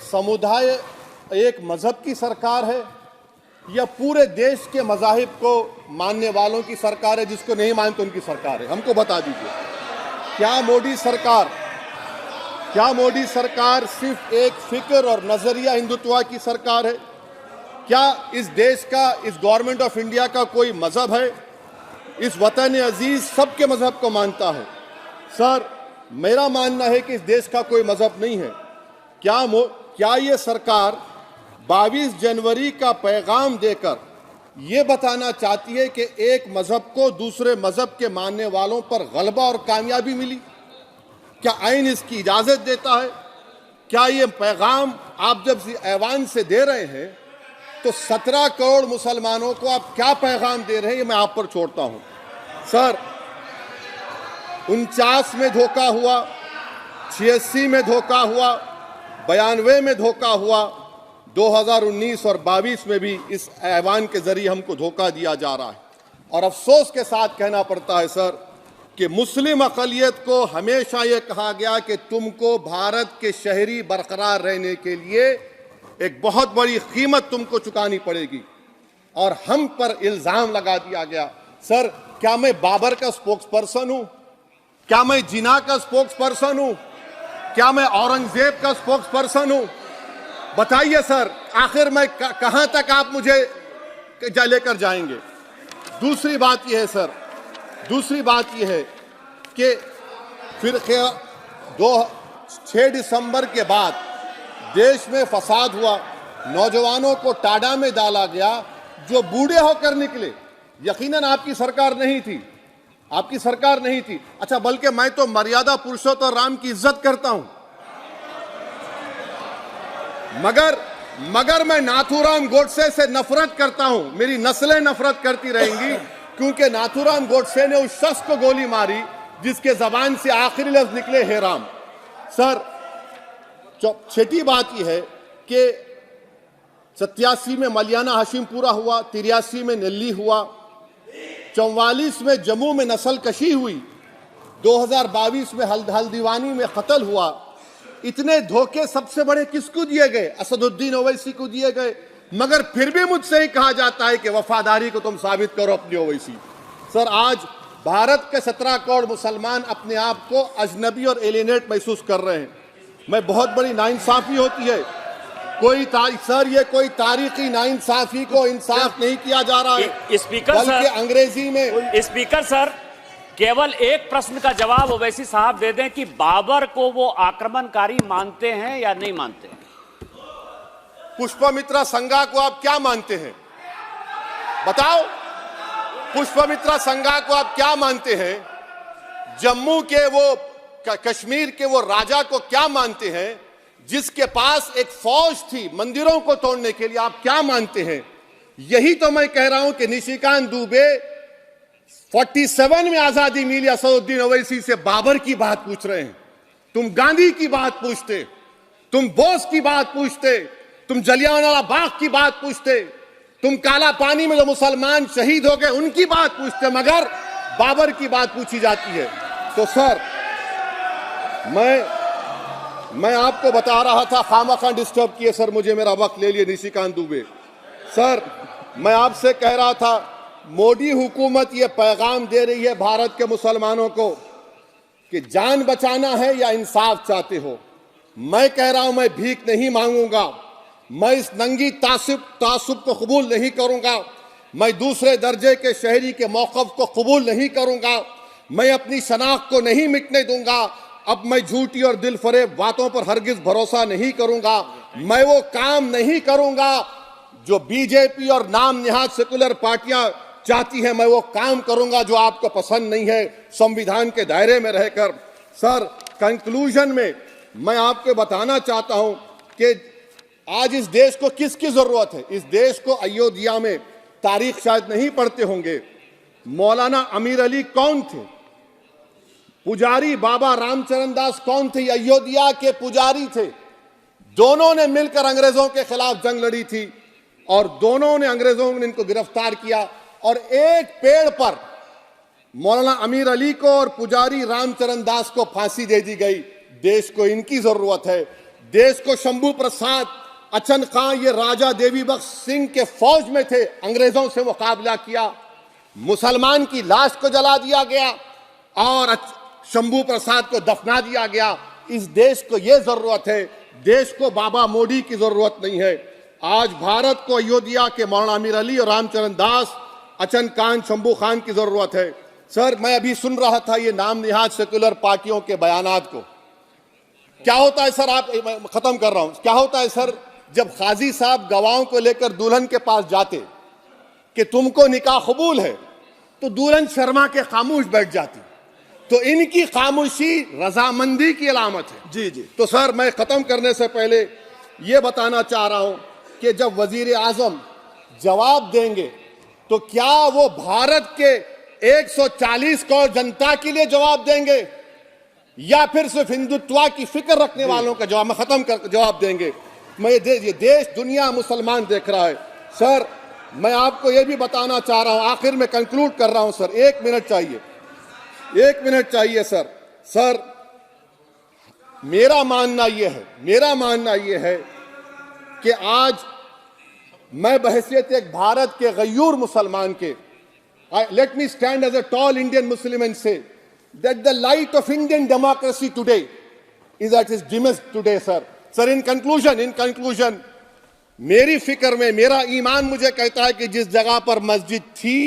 समुदाय, एक मजहब की सरकार है या पूरे देश के मजाहिब को मानने वालों की सरकार है? जिसको नहीं मानते उनकी सरकार है? हमको बता दीजिए। क्या मोदी सरकार सिर्फ एक फिक्र और नजरिया हिंदुत्व की सरकार है? क्या इस देश का, इस गवर्नमेंट ऑफ इंडिया का कोई मजहब है? इस वतन अजीज सबके मजहब को मानता है। सर, मेरा मानना है कि इस देश का कोई मजहब नहीं है। क्या ये सरकार 22 जनवरी का पैगाम देकर ये बताना चाहती है कि एक मजहब को दूसरे मजहब के मानने वालों पर गलबा और कामयाबी मिली? क्या आइन इसकी इजाजत देता है? क्या ये पैगाम आप जब ऐवान से दे रहे हैं तो 17 करोड़ मुसलमानों को आप क्या पैगाम दे रहे हैं, ये मैं आप पर छोड़ता हूं। सर, 49 में धोखा हुआ, 86 में धोखा हुआ, 92 में धोखा हुआ, 2019 और 22 में भी इस ऐवान के जरिए हमको धोखा दिया जा रहा है। और अफसोस के साथ कहना पड़ता है सर कि मुस्लिम अक़लियत को हमेशा ये कहा गया कि तुमको भारत के शहरी बरकरार रहने के लिए एक बहुत बड़ी कीमत तुमको चुकानी पड़ेगी, और हम पर इल्जाम लगा दिया गया। सर, क्या मैं बाबर का स्पोक्स पर्सन हूं? क्या मैं जिना का स्पोक्स पर्सन हूं? क्या मैं औरंगजेब का स्पोक्स पर्सन हूं? बताइए सर, आखिर मैं कहां तक आप मुझे लेकर जाएंगे? दूसरी बात यह है सर, दूसरी बात यह है कि फिर 6 दिसंबर के बाद देश में फसाद हुआ, नौजवानों को टाडा में डाला गया जो बूढ़े होकर निकले। यकीनन आपकी सरकार नहीं थी, आपकी सरकार नहीं थी। अच्छा, बल्कि मैं तो मर्यादा पुरुषोत्तम राम की इज्जत करता हूं, मगर मैं नाथूराम गोडसे से नफरत करता हूं। मेरी नस्लें नफरत करती रहेंगी क्योंकि नाथूराम गोडसे ने उस शख्स को गोली मारी जिसके जबान से आखिरी लफ्ज निकले हे राम। सर, छठी बात यह है कि 87 में मलियाना हाशिमपुरा हुआ, 83 में नेल्ली हुआ, 44 में जम्मू में नस्ल कशी हुई, 2022 में हल्दीवानी में कत्ल हुआ। इतने धोखे सबसे बड़े किसको दिए गए? असदुद्दीन ओवैसी को दिए गए। मगर फिर भी मुझसे ही कहा जाता है कि वफादारी को तुम साबित करो अपनी ओवैसी। सर, आज भारत के 17 करोड़ मुसलमान अपने आप को अजनबी और एलिनेट महसूस कर रहे हैं। मैं बहुत बड़ी नाइंसाफी होती है। सर, ये कोई तारीखी नाइंसाफी को इंसाफ नहीं किया जा रहा है। स्पीकर बल्कि सर, अंग्रेजी में स्पीकर सर, केवल एक प्रश्न का जवाब ओवैसी साहब दे दें कि बाबर को वो आक्रमणकारी मानते हैं या नहीं मानते? पुष्पमित्रा संघा को आप क्या मानते हैं? बताओ, पुष्पमित्रा संघा को आप क्या मानते हैं? जम्मू के वो, कश्मीर के वो राजा को क्या मानते हैं जिसके पास एक फौज थी मंदिरों को तोड़ने के लिए? आप क्या मानते हैं? यही तो मैं कह रहा हूं कि निशिकांत दुबे 47 में आजादी मिली, असदुद्दीन ओवैसी से बाबर की बात पूछ रहे हैं। तुम गांधी की बात पूछते, तुम बोस की बात पूछते, तुम जलियांवाला बाग की बात पूछते, तुम काला पानी में जो मुसलमान शहीद हो गए उनकी बात पूछते, मगर बाबर की बात पूछी जाती है। तो सर, मैं आपको बता रहा था, खामखा डिस्टर्ब किए सर, मुझे मेरा वक्त ले लिए निशिकांत दुबे। सर, मैं आपसे कह रहा था, मोदी हुकूमत ये पैगाम दे रही है भारत के मुसलमानों को कि जान बचाना है या इंसाफ चाहते हो। मैं कह रहा हूं, मैं भीख नहीं मांगूंगा, मैं इस नंगी तासुब को कबूल नहीं करूंगा, मैं दूसरे दर्जे के शहरी के मौक़िफ़ को कबूल नहीं करूंगा, मैं अपनी शनाख्त को नहीं मिटने दूंगा। अब मैं झूठी और दिल फरेब बातों पर हरगिज भरोसा नहीं करूंगा। मैं वो काम नहीं करूंगा जो बीजेपी और नाम निहाद सेकुलर पार्टियां चाहती हैं। मैं वो काम करूंगा जो आपको पसंद नहीं है, संविधान के दायरे में रहकर। सर, कंक्लूजन में मैं आपको बताना चाहता हूं कि आज इस देश को किसकी जरूरत है? इस देश को अयोध्या में, तारीख शायद नहीं पढ़ते होंगे, मौलाना अमीर अली कौन थे? पुजारी बाबा रामचरण दास कौन थे? अयोध्या के पुजारी थे। दोनों ने मिलकर अंग्रेजों के खिलाफ जंग लड़ी थी और दोनों ने, अंग्रेजों ने इनको गिरफ्तार किया और एक पेड़ पर मौलाना अमीर अली को और पुजारी रामचरण दास को फांसी दे दी गई। देश को इनकी जरूरत है। देश को शंभू प्रसाद, अचन खां, ये राजा देवी बख्श सिंह के फौज में थे, अंग्रेजों से मुकाबला किया, मुसलमान की लाश को जला दिया गया और शंभू प्रसाद को दफना दिया गया। इस देश को यह जरूरत है, देश को बाबा मोदी की जरूरत नहीं है। आज भारत को अयोध्या के मौलाना अमीर अली और रामचरण दास, अचन खान, शंभू खान की जरूरत है। सर, मैं अभी सुन रहा था ये नाम निहाद सेक्युलर पार्टियों के बयानात को। क्या होता है सर, आप, खत्म कर रहा हूं, क्या होता है सर, जब काजी साहब गवाहों को लेकर दुल्हन के पास जाते कि तुमको निकाह कबूल है, तो दुल्हन शर्मा के खामोश बैठ जाती। तो इनकी खामोशी रजामंदी की अलामत है। जी जी। तो सर, मैं खत्म करने से पहले यह बताना चाह रहा हूं कि जब वजीर आजम जवाब देंगे तो क्या वो भारत के 140 करोड़ जनता के लिए जवाब देंगे या फिर सिर्फ हिंदुत्व की फिक्र रखने वालों का जवाब, मैं खत्म कर जवाब देंगे। मैं ये देश, दुनिया, मुसलमान देख रहा है। सर, मैं आपको यह भी बताना चाह रहा हूं, आखिर में कंक्लूड कर रहा हूं सर, 1 मिनट चाहिए, 1 मिनट चाहिए सर। सर, मेरा मानना यह है कि आज मैं बहैसियत एक भारत के गयूर मुसलमान के, let me stand as a tall Indian Muslim and say that the light of Indian democracy today is at its dimmest today, sir. Sir, in conclusion, मेरी फिक्र में मेरा ईमान मुझे कहता है कि जिस जगह पर मस्जिद थी,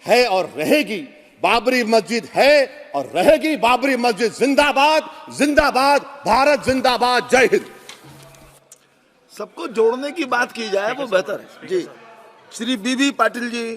है और रहेगी, बाबरी मस्जिद है और रहेगी, बाबरी मस्जिद जिंदाबाद, जिंदाबाद, भारत जिंदाबाद, जय हिंद। सबको जोड़ने की बात की जाए वो बेहतर है। जी, श्री बीबी पाटिल जी।